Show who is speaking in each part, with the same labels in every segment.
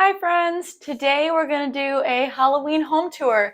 Speaker 1: Hi friends! Today we're going to do a Halloween home tour.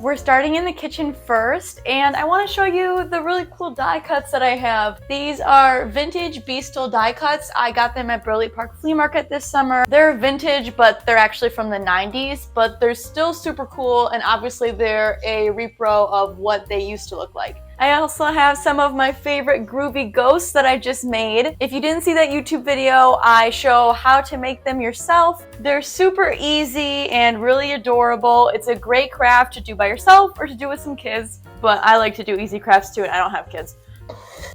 Speaker 1: We're starting in the kitchen first, and I want to show you the really cool die cuts that I have. These are vintage Beastal die cuts. I got them at Burley Park Flea Market this summer. They're vintage, but they're actually from the 90s, but they're still super cool, and obviously they're a repro of what they used to look like. I also have some of my favorite groovy ghosts that I just made. If you didn't see that YouTube video, I show how to make them yourself. They're super easy and really adorable. It's a great craft to do by yourself or to do with some kids, but I like to do easy crafts too, and I don't have kids.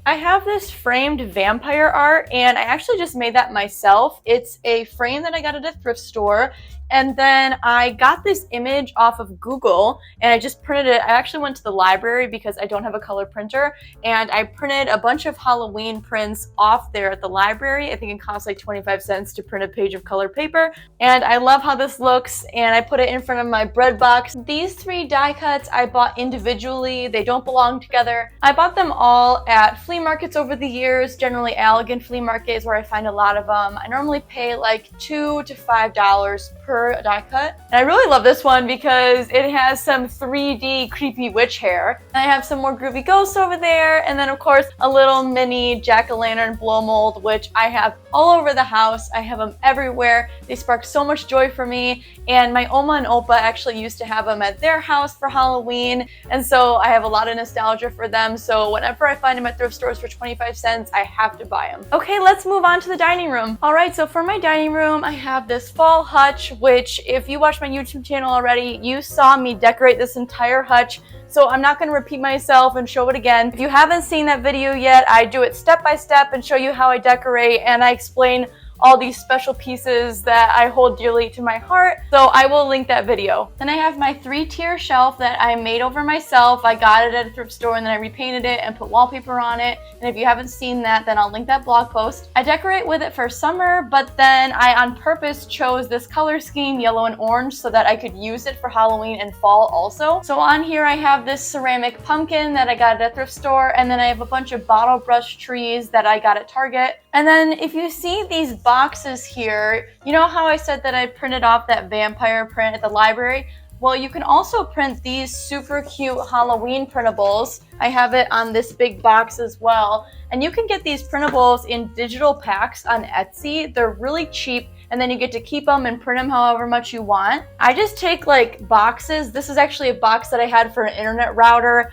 Speaker 1: I have this framed vampire art, and I actually just made that myself. It's a frame that I got at a thrift store, and then I got this image off of Google and I just printed it. I actually went to the library because I don't have a color printer, and I printed a bunch of Halloween prints off there at the library. I think it costs like 25 cents to print a page of colored paper, and I love how this looks, and I put it in front of my bread box. These three die cuts I bought individually. They don't belong together. I bought them all at flea markets over the years. Generally Allegan Flea Market is where I find a lot of them. I normally pay like $2 to $5 per die cut. And I really love this one because it has some 3D creepy witch hair. And I have some more groovy ghosts over there, and then of course a little mini jack-o'-lantern blow mold, which I have all over the house. I have them everywhere. They spark so much joy for me, and my Oma and Opa actually used to have them at their house for Halloween, and so I have a lot of nostalgia for them. So whenever I find them at thrift stores for 25 cents, I have to buy them. Okay, let's move on to the dining room. All right, so for my dining room, I have this fall hutch, which if you watch my YouTube channel already, you saw me decorate this entire hutch. So I'm not going to repeat myself and show it again. If you haven't seen that video yet, I do it step by step and show you how I decorate, and I explain all these special pieces that I hold dearly to my heart, so I will link that video. Then I have my 3-tier shelf that I made over myself. I got it at a thrift store and then I repainted it and put wallpaper on it, and if you haven't seen that, then I'll link that blog post. I decorate with it for summer, but then I on purpose chose this color scheme, yellow and orange, so that I could use it for Halloween and fall also. So on here I have this ceramic pumpkin that I got at a thrift store, and then I have a bunch of bottle brush trees that I got at Target. And then if you see these boxes here, you know how I said that I printed off that vampire print at the library? Well, you can also print these super cute Halloween printables. I have it on this big box as well. And you can get these printables in digital packs on Etsy. They're really cheap, and then you get to keep them and print them however much you want. I just take like boxes. This is actually a box that I had for an internet router.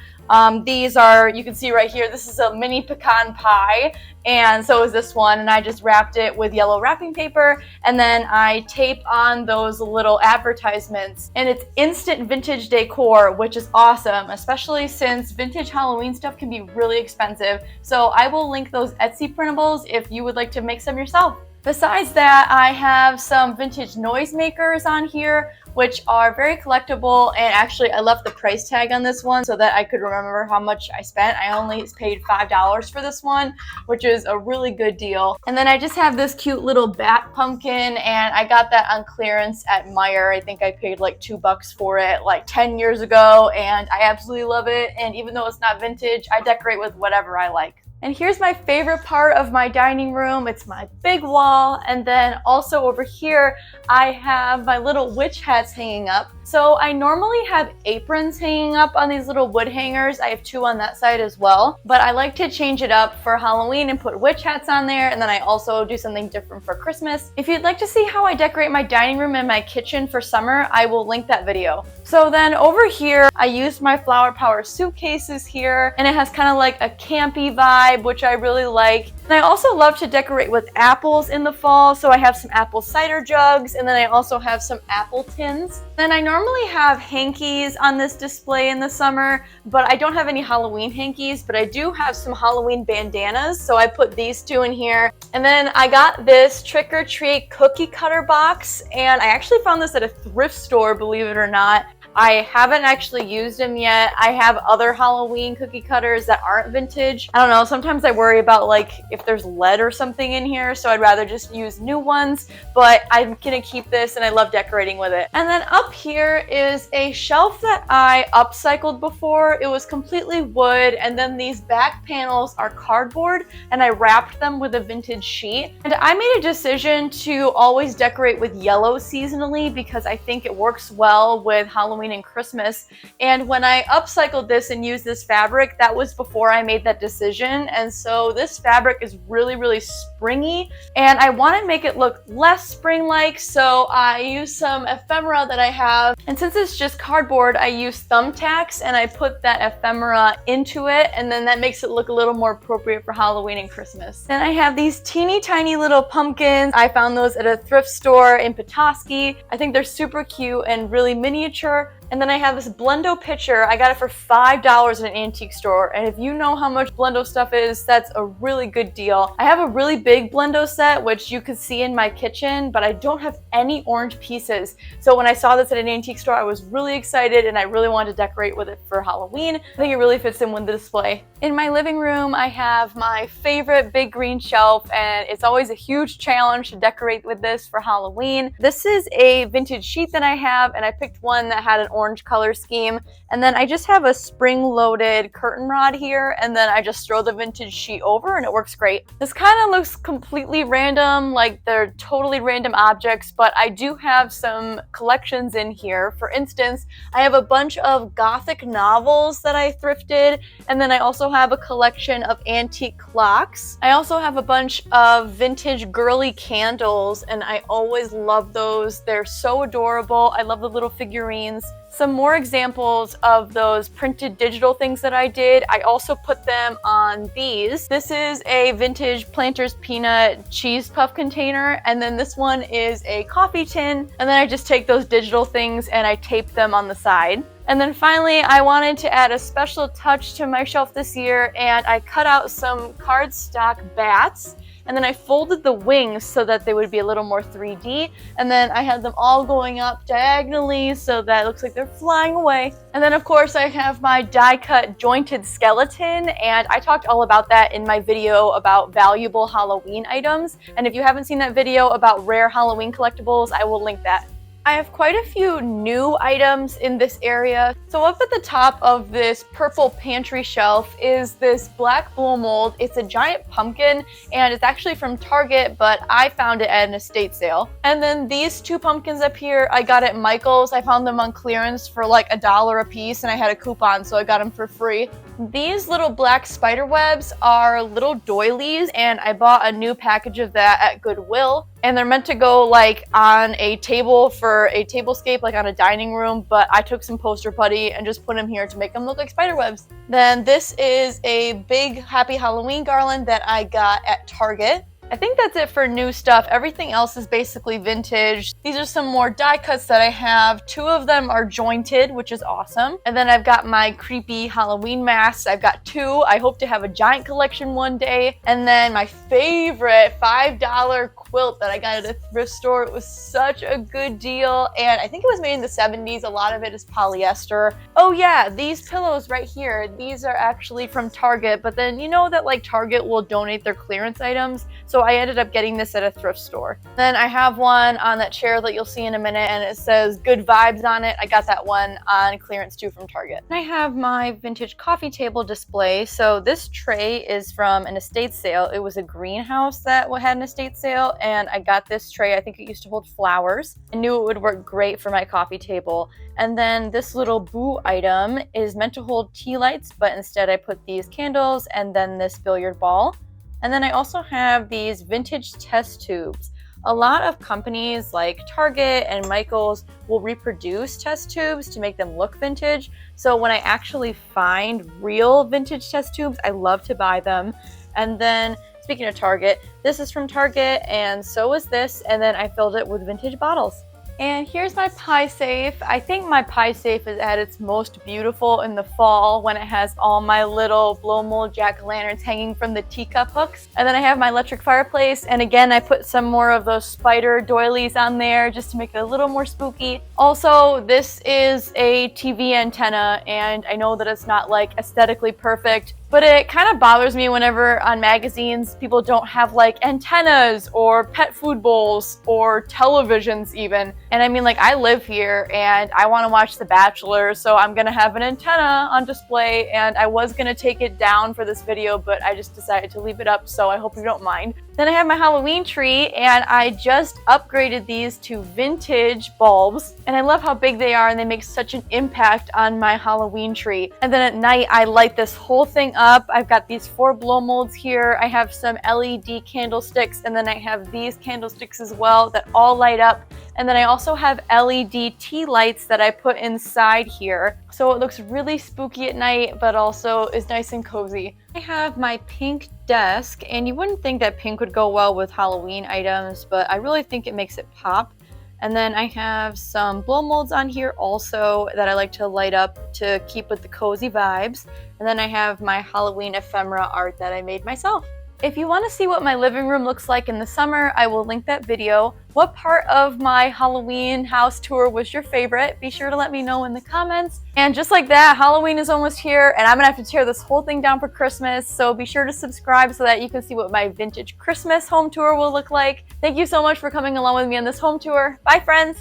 Speaker 1: These are, you can see right here, this is a mini pecan pie, and so is this one, and I just wrapped it with yellow wrapping paper, and then I tape on those little advertisements, and it's instant vintage decor, which is awesome, especially since vintage Halloween stuff can be really expensive. So I will link those Etsy printables if you would like to make some yourself. Besides that, I have some vintage noisemakers on here, which are very collectible, and actually I left the price tag on this one so that I could remember how much I spent. I only paid $5 for this one, which is a really good deal. And then I just have this cute little bat pumpkin, and I got that on clearance at Meijer. I think I paid like $2 for it like 10 years ago, and I absolutely love it. And even though it's not vintage, I decorate with whatever I like. And here's my favorite part of my dining room. It's my big wall, and then also over here I have my little witch hats hanging up. So I normally have aprons hanging up on these little wood hangers. I have 2 on that side as well, but I like to change it up for Halloween and put witch hats on there, and then I also do something different for Christmas. If you'd like to see how I decorate my dining room and my kitchen for summer, I will link that video. So then over here, I used my Flower Power suitcases here, and it has kind of like a campy vibe, which I really like. And I also love to decorate with apples in the fall, so I have some apple cider jugs, and then I also have some apple tins. Then I normally have hankies on this display in the summer, but I don't have any Halloween hankies, but I do have some Halloween bandanas, so I put these 2 in here. And then I got this trick-or-treat cookie cutter box, and I actually found this at a thrift store, believe it or not. I haven't actually used them yet. I have other Halloween cookie cutters that aren't vintage. I don't know, sometimes I worry about like if there's lead or something in here, so I'd rather just use new ones, but I'm gonna keep this and I love decorating with it. And then up here is a shelf that I upcycled before. It was completely wood, and then these back panels are cardboard, and I wrapped them with a vintage sheet. And I made a decision to always decorate with yellow seasonally because I think it works well with Halloween and Christmas. And when I upcycled this and used this fabric, that was before I made that decision. And so this fabric is really, really springy, and I want to make it look less spring-like, so I used some ephemera that I have. And since it's just cardboard, I use thumbtacks and I put that ephemera into it, and then that makes it look a little more appropriate for Halloween and Christmas. Then I have these teeny tiny little pumpkins. I found those at a thrift store in Petoskey. I think they're super cute and really miniature. And then I have this Blendo pitcher. I got it for $5 in an antique store. And if you know how much Blendo stuff is, that's a really good deal. I have a really big Blendo set, which you could see in my kitchen, but I don't have any orange pieces. So when I saw this at an antique store, I was really excited and I really wanted to decorate with it for Halloween. I think it really fits in with the display. In my living room, I have my favorite big green shelf, and it's always a huge challenge to decorate with this for Halloween. This is a vintage sheet that I have, and I picked one that had an orange color scheme. And then I just have a spring-loaded curtain rod here, and then I just throw the vintage sheet over and it works great. This kind of looks completely random, like they're totally random objects, but I do have some collections in here. For instance, I have a bunch of Gothic novels that I thrifted, and then I also have a collection of antique clocks. I also have a bunch of vintage girly candles, and I always love those. They're so adorable. I love the little figurines. Some more examples of those printed digital things that I did, I also put them on these. This is a vintage Planters peanut cheese puff container, and then this one is a coffee tin, and then I just take those digital things and I tape them on the side. And then finally, I wanted to add a special touch to my shelf this year, and I cut out some cardstock bats, and then I folded the wings so that they would be a little more 3D, and then I had them all going up diagonally so that it looks like they're flying away. And then of course I have my die-cut jointed skeleton, and I talked all about that in my video about valuable Halloween items, and if you haven't seen that video about rare Halloween collectibles, I will link that. I have quite a few new items in this area. So up at the top of this purple pantry shelf is this black blow mold. It's a giant pumpkin, and it's actually from Target, but I found it at an estate sale. And then these two pumpkins up here, I got at Michael's. I found them on clearance for like $1 a piece, and I had a coupon, so I got them for free. These little black spider webs are little doilies, and I bought a new package of that at Goodwill. And they're meant to go like on a table for a tablescape, like on a dining room, but I took some poster putty and just put them here to make them look like spider webs. Then this is a big Happy Halloween garland that I got at Target. I think that's it for new stuff. Everything else is basically vintage. These are some more die cuts that I have. 2 of them are jointed, which is awesome. And then I've got my creepy Halloween masks. I've got 2. I hope to have a giant collection one day. And then my favorite $5 quilt that I got at a thrift store. It was such a good deal, and I think it was made in the 70s. A lot of it is polyester. Oh yeah, these pillows right here, these are actually from Target, but then you know that like Target will donate their clearance items, so I ended up getting this at a thrift store. Then I have one on that chair that you'll see in a minute, and it says good vibes on it. I got that one on clearance too from Target. And I have my vintage coffee table display. So this tray is from an estate sale. It was a greenhouse that had an estate sale, and I got this tray. I think it used to hold flowers. I knew it would work great for my coffee table. And then this little boo item is meant to hold tea lights, but instead I put these candles and then this billiard ball. And then I also have these vintage test tubes. A lot of companies like Target and Michael's will reproduce test tubes to make them look vintage. So when I actually find real vintage test tubes, I love to buy them. And then speaking of Target, this is from Target, and so is this, and then I filled it with vintage bottles. And here's my pie safe. I think my pie safe is at its most beautiful in the fall when it has all my little blow mold jack-o'-lanterns hanging from the teacup hooks. And then I have my electric fireplace, and again I put some more of those spider doilies on there just to make it a little more spooky. Also, this is a TV antenna, and I know that it's not like aesthetically perfect, but it kind of bothers me whenever on magazines people don't have like antennas or pet food bowls or televisions even. And I mean, like, I live here and I want to watch The Bachelor, so I'm gonna have an antenna on display, and I was gonna take it down for this video, but I just decided to leave it up, so I hope you don't mind. Then I have my Halloween tree, and I just upgraded these to vintage bulbs, and I love how big they are and they make such an impact on my Halloween tree. And then at night I light this whole thing up. I've got these 4 blow molds here. I have some LED candlesticks, and then I have these candlesticks as well that all light up. And then I also have LED tea lights that I put inside here. So it looks really spooky at night, but also is nice and cozy. I have my pink desk, and you wouldn't think that pink would go well with Halloween items, but I really think it makes it pop. And then I have some blow molds on here also that I like to light up to keep with the cozy vibes. And then I have my Halloween ephemera art that I made myself. If you want to see what my living room looks like in the summer, I will link that video. What part of my Halloween house tour was your favorite? Be sure to let me know in the comments. And just like that, Halloween is almost here, and I'm gonna have to tear this whole thing down for Christmas, so be sure to subscribe so that you can see what my vintage Christmas home tour will look like. Thank you so much for coming along with me on this home tour. Bye, friends!